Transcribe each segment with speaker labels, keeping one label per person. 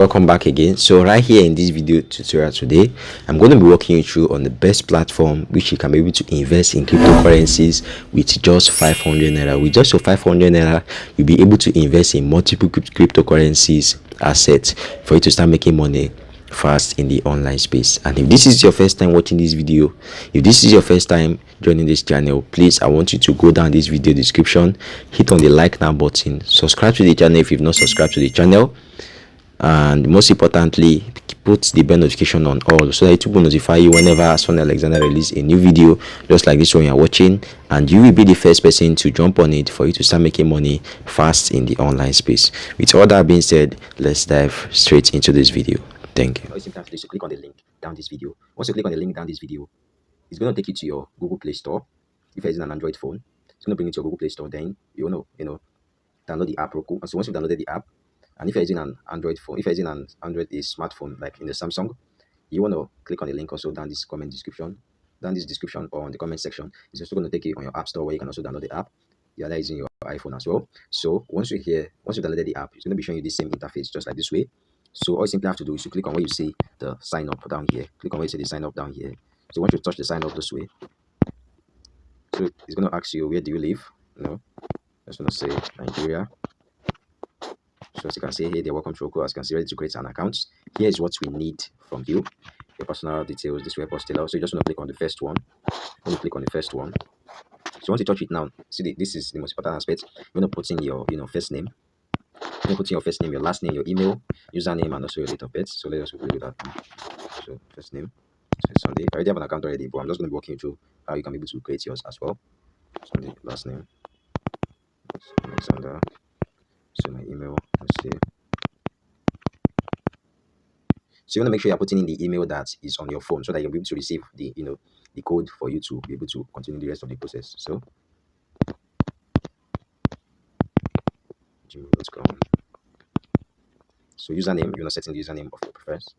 Speaker 1: Welcome back again. So right here in this video tutorial today, I'm going to be walking you through on the best platform which you can be able to invest in cryptocurrencies with just 500 naira. With just your 500 naira, you'll be able to invest in multiple cryptocurrencies assets for you to start making money fast in the online space. And if this is your first time watching this video, if this is your first time joining this channel, please, I want you to go down this video description, hit on the like now button, subscribe to the channel if you've not subscribed to the channel, and most importantly, put the bell notification on all so that it will notify you whenever SundayAlexander release a new video just like this one you're watching, and you will be the first person to jump on it for you to start making money fast in the online space. With all that being said, let's dive straight into this video. Thank you. All you simply have to do is to click on the link down this video. Once you click on the link down this video, it's going to take you to your Google Play Store. If you're using an Android phone, it's going to bring you to your Google Play Store. Then you want to download the app real quick. And so once you've downloaded the app, and if you're using an Android phone, if you're using an Android smartphone like in the Samsung, you want to click on the link also down this description or on the comment section. It's also going to take you on your app store where you can also download the app. You're either using your iPhone as well. So once you've downloaded the app, it's going to be showing you the same interface just like this way. So all you simply have to do is to click on where you see the sign up down here. Click on where you see the sign up down here. So once you touch the sign up this way, so it's going to ask you, where do you live? Just going to say Nigeria. So as you can see here, they're welcome to Roku. As you can see, ready to create an account. Here is what we need from you: your personal details, this web postilla. So you just want to click on the first one. When you click on the first one, so once you touch it now, see this is the most important aspect. You want to put in your first name. You put in your first name, your last name, your email, username, and also your date of birth. So let us go with that. So first name, so Sunday. I already have an account already, but I'm just going to be walking you through how you can be able to create yours as well. Sunday, last name, Alexander. So my email, let's see. So you want to make sure you're putting in the email that is on your phone so that you'll be able to receive the the code for you to be able to continue the rest of the process. So gmail.com. So username, you want to set in the username of your preference.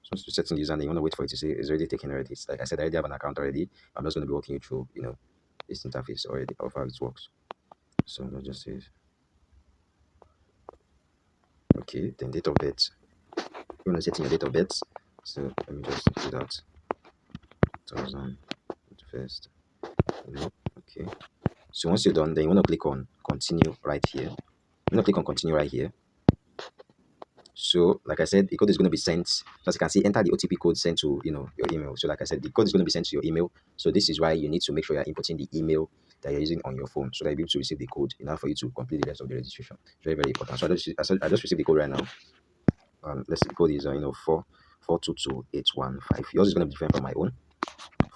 Speaker 1: So once you set in the username, you want to wait for it to say it's already taken already. It's like I said, I already have an account already. I'm just going to be walking you through this interface already of how it works. So let's just say okay, then date of birth. You want to set in your date of birth. So let me just do that. 2001st. Okay. So once you're done, then you want to click on continue right here. You want to click on continue right here. So like I said, the code is going to be sent. So as you can see, enter the OTP code sent to your email. So like I said, the code is going to be sent to your email. So this is why you need to make sure you're inputting the email that you're using on your phone so that you'll be able to receive the code in order for you to complete the rest of the registration. Very, very important. So I just received the code right now. Let's see, the code is 422815. Yours is going to be different from my own.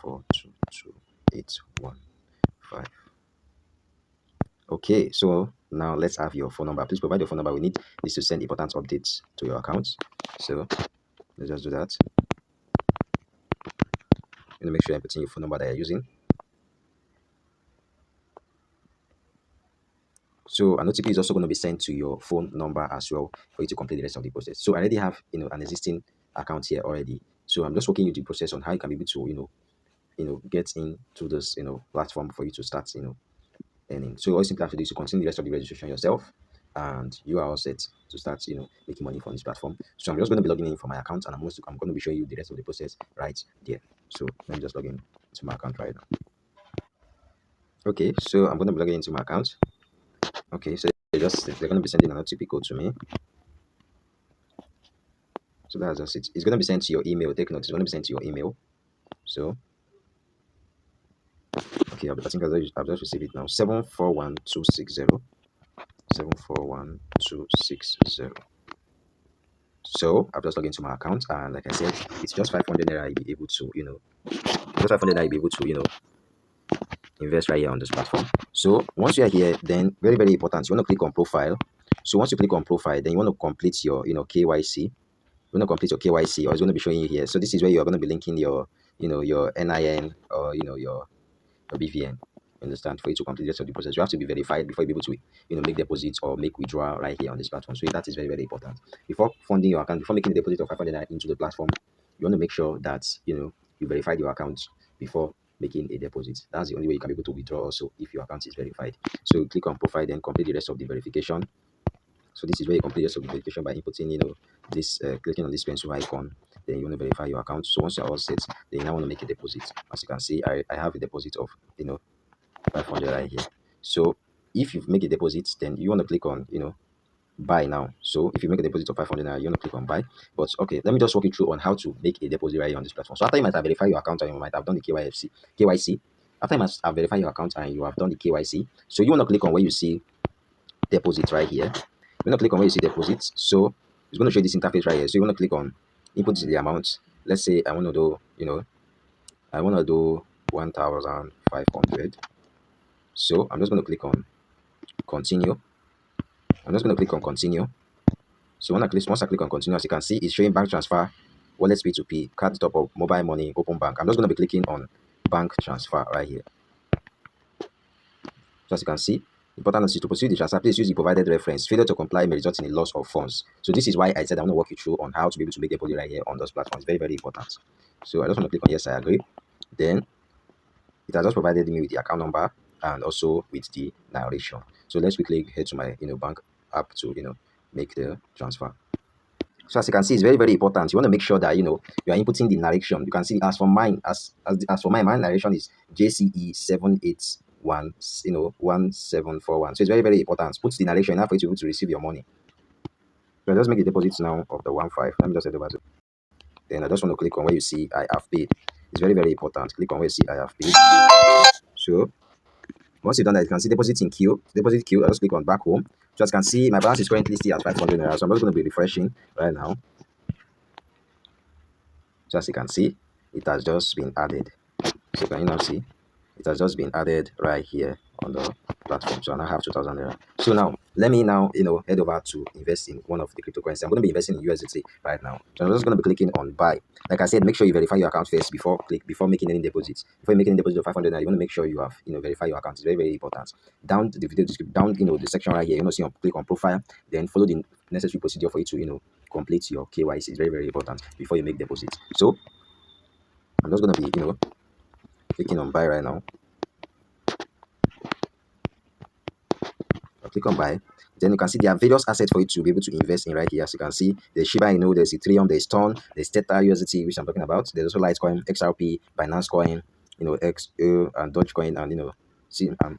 Speaker 1: 422815. Okay, so now let's have your phone number. Please provide your phone number. We need this to send important updates to your account. So let's just do that. You want to make sure you're putting your phone number that you're using. So an OTP is also going to be sent to your phone number as well for you to complete the rest of the process. So I already have an existing account here already. So I'm just walking you through the process on how you can be able to get into this platform for you to start earning. So all you simply have to do is to continue the rest of the registration yourself, and you are all set to start making money from this platform. So I'm just going to be logging in for my account, and I'm going to be showing you the rest of the process right there. So let me just log in to my account right now. Okay, so I'm going to be logging into my account. Okay, so they're going to be sending an OTP code to me. So that's just it. It's going to be sent to your email. Take note, it's going to be sent to your email. So okay, I think I've just received it now. 741260. 741260. So I've just logged into my account, and like I said, it's just 500 naira. I'll be able to just 500 naira. I'll be able to invest right here on this platform. So once you are here, then very, very important, you want to click on profile. So once you click on profile, then you want to complete your KYC. You want to complete your KYC, or it's going to be showing you here. So this is where you're going to be linking your your NIN or your BVN. Understand? For you to complete the rest of the process, you have to be verified before you're able to make deposits or make withdrawal right here on this platform. So that is very, very important. Before funding your account, before making a deposit of 500 into the platform, you want to make sure that you verified your account before making a deposit. That's the only way you can be able to withdraw also if your account is verified. So click on profile, then complete the rest of the verification. So this is where you complete the rest of the verification by inputting, this clicking on this pencil icon. Then you want to verify your account. So once you're all set, then you now want to make a deposit. As you can see, I have a deposit of 500 right here. So if you make a deposit, then you want to click on buy now. So if you make a deposit of 500 now, you want to click on buy. But okay, let me just walk you through on how to make a deposit right here on this platform. So after you might have verified your account and you might have done the KYC. After you must have verified your account and you have done the KYC, so you want to click on where you see deposit right here. You want to click on where you see deposit. So it's going to show you this interface right here. So you want to click on input the amount. Let's say I want to do, I want to do 1,500. So I'm just going to click on continue. I'm just going to click on continue. So once I click on continue, as you can see, it's showing bank transfer, wallet P2P, card top up, mobile money, open bank. I'm just going to be clicking on bank transfer right here. So as you can see, important is to proceed the transfer, please use the provided reference. Failure to comply may result in a loss of funds. So this is why I said I want to walk you through on how to be able to make deposit right here on those platforms. Very, very important. So I just want to click on yes, I agree. Then it has just provided me with the account number and also with the narration. So let's quickly head to my bank app to make the transfer. So as you can see, it's very, very important. You want to make sure that you are inputting the narration. You can see as for mine, my narration is JCE 781 1741. So it's very, very important. Put the narration enough for you to be able to receive your money. So I just make the deposits now of the 1.5. Let me just head over to. Then I just want to click on where you see I have paid. It's very, very important. Click on where you see I have paid. So once you've done that, you can see deposit queue. I just click on back home. So as you can see, my balance is currently still at 500 naira. So I'm just going to be refreshing right now. So as you can see, it has just been added. So can you now see? It has just been added right here on the platform. So I now have 2,000 naira. So now let me now head over to invest in one of the cryptocurrencies. I'm going to be investing in USDT right now. So I'm just going to be clicking on buy. Like I said, make sure you verify your account first before making any deposits. Before making a deposit of 500 naira, you want to make sure you have verify your account. It's very, very important. Down the video description, down the section right here, click on profile, then follow the necessary procedure for you to complete your KYC. It's very, very important before you make deposits. So I'm just going to be clicking on buy right now. I'll click on buy. Then you can see there are various assets for you to be able to invest in right here. As you can see, there's Shiba Inu, there's Ethereum, there's Ton, there's Tether, USDT, which I'm talking about. There's also Litecoin, XRP, Binance Coin, XO and Dogecoin, and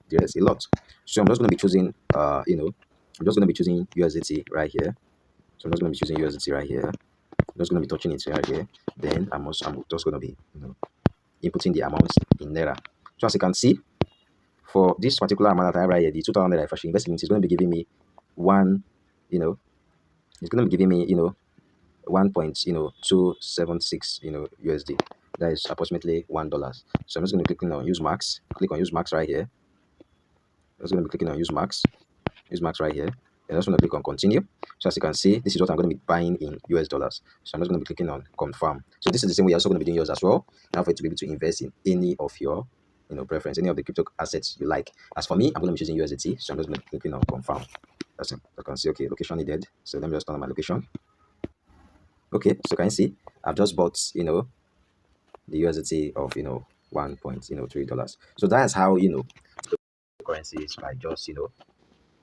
Speaker 1: there's a lot. So I'm just going to be choosing I'm just going to be choosing USDT right here. So I'm just going to be choosing USDT right here. I'm just going to be touching it right here. Then I'm just going to be inputting the amounts in Naira. So as you can see, for this particular amount that I have right here, the 2,000 that I actually invested in, is going to be giving me it's going to be giving me 1.276 USD. That is approximately $1. So I'm just going to click on use max. Click on use max right here. I'm just going to be clicking on use max right here. And I just want to click on continue. So as you can see, this is what I'm going to be buying in US dollars. So I'm just going to be clicking on confirm. So this is the same way you're also going to be doing yours as well. Now for you to be able to invest in any of your preference, any of the crypto assets you like. As for me, I'm going to be choosing USDT. So I'm just going to be clicking on confirm. That's it. I can see, okay, location needed. So let me just turn on my location. Okay, so can you see, I've just bought, the USDT of, $1.3. So that's how, currencies by just,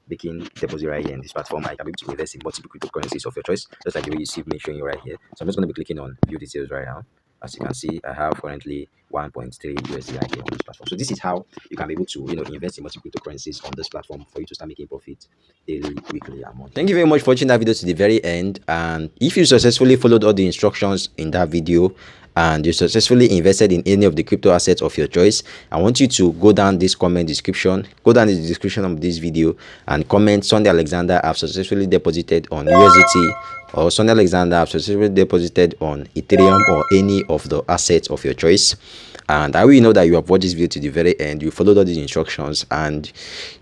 Speaker 1: making deposit right here in this platform. I can be able to invest in multiple cryptocurrencies of your choice, just like the way you see me showing you right here. So I'm just going to be clicking on view details right now. As you can see, I have currently 1.3 USD right here on this platform. So this is how you can be able to invest in multiple cryptocurrencies on this platform for you to start making profit daily, weekly, and monthly. Thank you very much for watching that video to the very end. And if you successfully followed all the instructions in that video and you successfully invested in any of the crypto assets of your choice, I want you to go down this comment description, go down in the description of this video and comment SundayAlexander have successfully deposited on USDT, or SundayAlexander have successfully deposited on Ethereum, or any of the assets of your choice. And I will know that you have watched this video to the very end, you followed all these instructions, and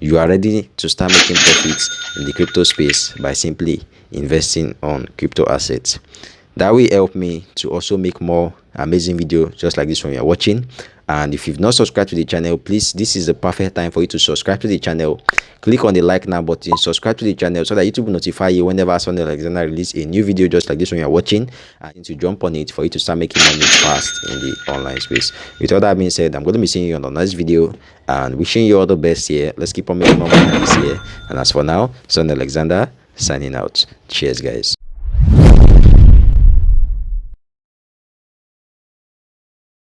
Speaker 1: you are ready to start making profits in the crypto space by simply investing on crypto assets. That will help me to also make more amazing videos just like this one you are watching. And if you've not subscribed to the channel, please, this is the perfect time for you to subscribe to the channel. Click on the like now button, subscribe to the channel so that YouTube will notify you whenever SundayAlexander release a new video just like this one you're watching, and to jump on it for you to start making money fast in the online space. With all that being said, I'm going to be seeing you on the next video and wishing you all the best here. Let's keep on making more money this year. And as for now, SundayAlexander signing out. Cheers, guys.